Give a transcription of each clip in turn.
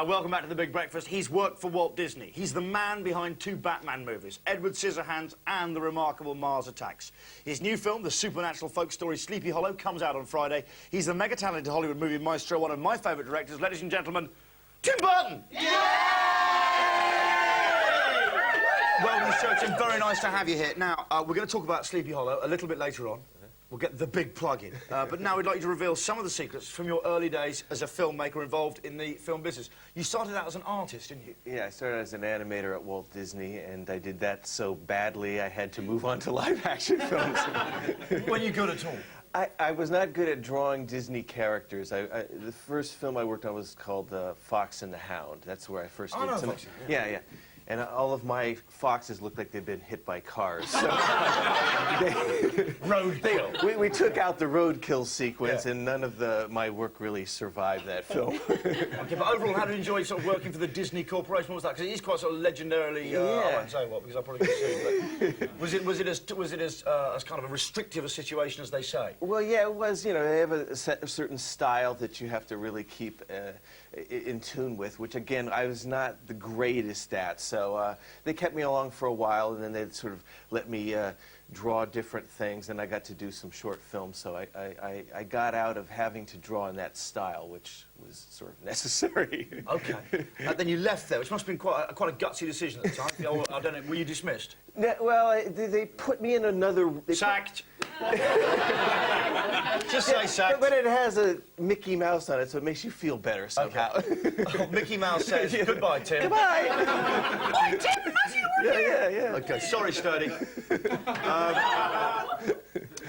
Welcome back to The Big Breakfast. He's worked for Walt Disney. He's the man behind 2 Batman movies, Edward Scissorhands and the remarkable Mars Attacks. His new film, the supernatural folk story Sleepy Hollow, comes out on Friday. He's the mega-talented Hollywood movie maestro, one of my favourite directors, ladies and gentlemen, Tim Burton! Yay! Well, Mr. Tim, very nice to have you here. Now, we're going to talk about Sleepy Hollow a little bit later on. We'll get the big plug in. But now we'd like you to reveal some of the secrets from your early days as a filmmaker involved in the film business. You started out as an artist, didn't you? Yeah, I started as an animator at Walt Disney, and I did that so badly I had to move on to live-action films. Were you good at all? I was not good at drawing Disney characters. The first film I worked on was called Fox and the Hound. That's where I first did some... Fox, yeah. And all of my foxes looked like they'd been hit by cars. So roadkill. We took out the roadkill sequence, and none of my work really survived that film. Okay, but overall, how did you enjoy sort of working for the Disney Corporation? What was that? Because it is quite sort of legendarily. I won't say what because I'll probably get sued. But was it as kind of a restrictive a situation as they say? Well, yeah, it was. You know, they have a certain style that you have to really keep in tune with, which again I was not the greatest at. So they kept me along for a while, and then they'd sort of let me draw different things, and I got to do some short films. So I got out of having to draw in that style, which was sort of necessary. Okay. Then you left there, which must have been quite a gutsy decision at the time. I don't know. Were you dismissed? No, well, they put me in another... Sacked. Just say sacked. But it has a Mickey Mouse on it, so it makes you feel better somehow. Okay. Oh, Mickey Mouse says, goodbye, Tim. Goodbye. Bye, Tim. Nice to work with you. Yeah. Okay, sorry, Sturdy.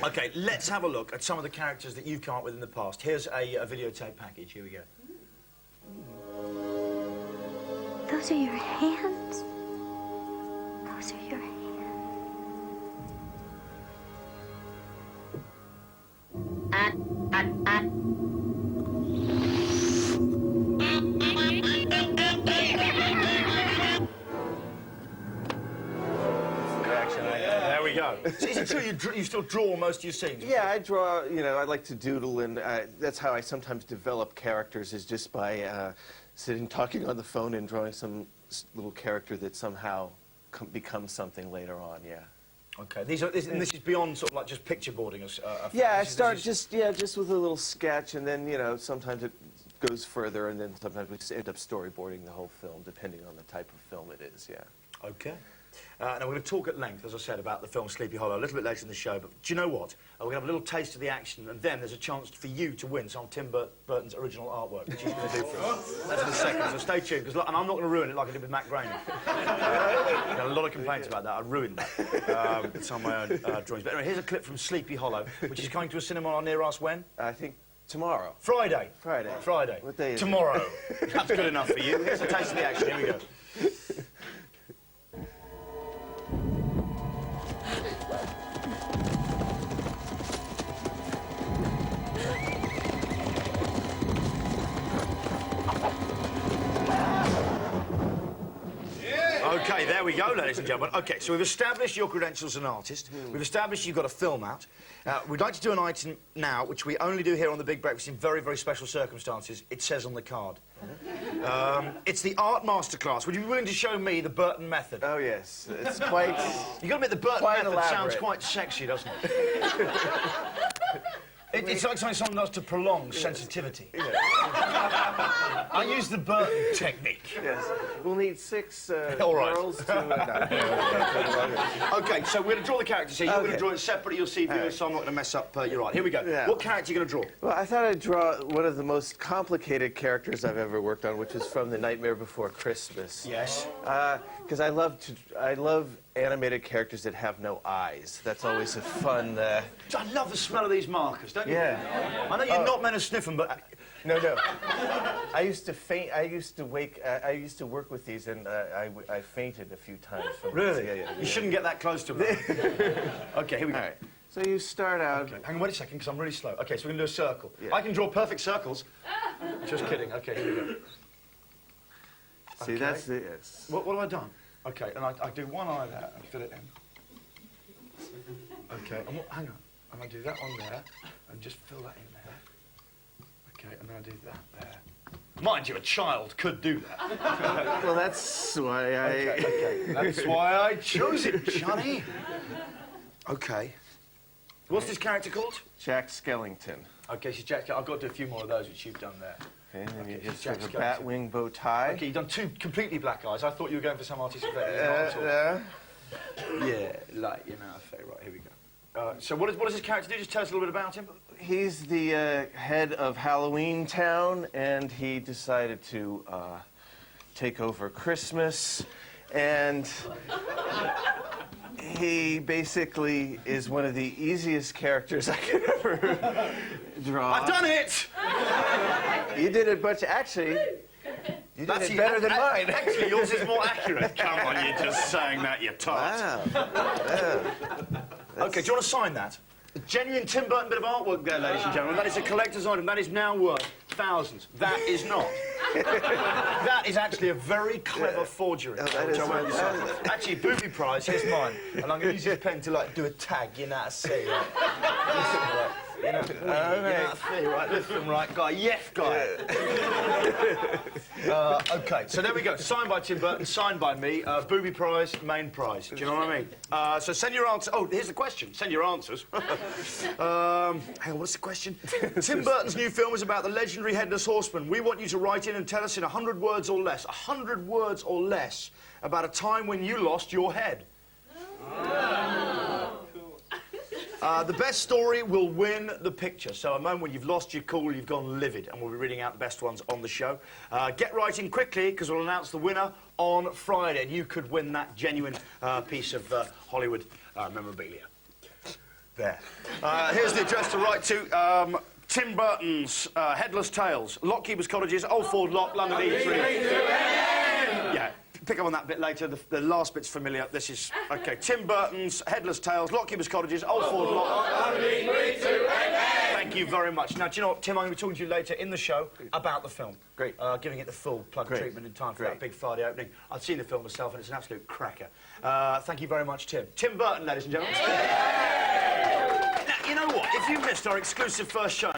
Okay, let's have a look at some of the characters that you've come up with in the past. Here's a videotape package. Here we go. Those are your hands. Those are your hands. There we go. So is it true you still draw most of your scenes? Yeah, I draw, you know, I like to doodle, and that's how I sometimes develop characters, is just by sitting, talking on the phone and drawing some little character that somehow becomes something later on, yeah. Okay, this is beyond sort of like just picture boarding. Yeah, I start just with a little sketch, and then, you know, sometimes it goes further, and then sometimes we end up storyboarding the whole film, depending on the type of film it is, yeah. Okay. Now, we're going to talk at length, as I said, about the film Sleepy Hollow a little bit later in the show, but do you know what? We're going to have a little taste of the action, and then there's a chance for you to win some of Tim Burton's original artwork, which he's going to do for us. That's in a second, so stay tuned, and I'm not going to ruin it like I did with Matt Groening. I got a lot of complaints about that. I ruined that with some of my own drawings. But anyway, here's a clip from Sleepy Hollow, which is coming to a cinema near us when? I think tomorrow. Friday. Friday. What day is tomorrow. It? That's good enough for you. Here's a taste of the action. Here we go. Okay, there we go, ladies and gentlemen. Okay, so we've established your credentials as an artist. We've established you've got a film out. We'd like to do an item now, which we only do here on The Big Breakfast in very, very special circumstances. It says on the card. It's the art masterclass. Would you be willing to show me the Burton method? Oh, yes. It's quite... You've got to admit, the Burton method elaborate. sounds quite sexy, doesn't it? It's like something someone does to prolong sensitivity. Yeah. I use the Burton technique. Yes. We'll need 6 All right. girls to... OK, so we're going to draw the characters here. You're going to draw it separately. You'll see viewers, so I'm not going to mess up your art. Here we go. Yeah. What character are you going to draw? Well, I thought I'd draw one of the most complicated characters I've ever worked on, which is from The Nightmare Before Christmas. Yes. Because I love animated characters that have no eyes. That's always a fun... I love the smell of these markers, don't you? Yeah. I know you're not meant to sniff them, but... No. I used to faint. I used to work with these, and I fainted a few times. Really? Yeah. You shouldn't get that close to them. OK, here we go. All right. So you start out... Okay. Hang on, wait a second, because I'm really slow. OK, so we're going to do a circle. Yeah. I can draw perfect circles. Just kidding. OK, here we go. See, that's the... Yes. What have I done? OK, and I do one eye there and fill it in. OK, and hang on. And I do that one there and just fill that in there. OK, and then I do that there. Mind you, a child could do that. Well, that's why I... Okay. That's why I chose it, Johnny. Okay. What's this character called? Jack Skellington. Okay, so Jack, I've got to do a few more of those, which you've done there. Okay, and you Okay, just Jack have a Skellington. batwing bow tie. Okay, you've done 2 completely black eyes. I thought you were going for some artistic effect. Yeah, like, you know, right, here we go. So what does this character do? Just tell us a little bit about him. He's the head of Halloween Town, and he decided to take over Christmas, and he basically is one of the easiest characters I could ever draw. I've done it! You did it, but actually, you did it better than mine. Actually, yours is more accurate. Come on, you're just saying that, you tart. Wow. Yeah. Okay, do you want to sign that? A genuine Tim Burton bit of artwork there, ladies and gentlemen. That is a collector's item. That is now worth thousands. That is not. That is actually a very clever forgery. Oh, that is Actually, booby prize, here's mine. And I'm going to use this pen to, like, do a tag, you know how to say, right? You know, you know how to say, right? Listen, right, guy. Yes, guy. Okay, so there we go. Signed by Tim Burton, signed by me. Booby prize, main prize. Do you know what I mean? So send your answers. Oh, here's the question. Send your answers. Hang on, what's the question? Tim Burton's new film is about the legendary Headless Horseman. We want you to write in and tell us in 100 words or less, 100 words or less, about a time when you lost your head. The best story will win the picture. So a moment when you've lost your cool, you've gone livid, and we'll be reading out the best ones on the show. Get writing quickly, because we'll announce the winner on Friday, and you could win that genuine piece of Hollywood memorabilia. There. Here's the address to write to. Tim Burton's Headless Tales, Lockkeeper's Cottages, Old Ford Lock, London E3. Yeah. Pick up on that bit later. The last bit's familiar. This is... OK, Tim Burton's Headless Tales, Lockkeeper's Cottages, Old Ford Lock. Thank you very much. Now, do you know what, Tim, I'm going to be talking to you later in the show about the film. Great. Giving it the full plug treatment in time for that big Friday opening. I've seen the film myself, and it's an absolute cracker. Thank you very much, Tim. Tim Burton, ladies and gentlemen. Now, you know what? If you missed our exclusive first show...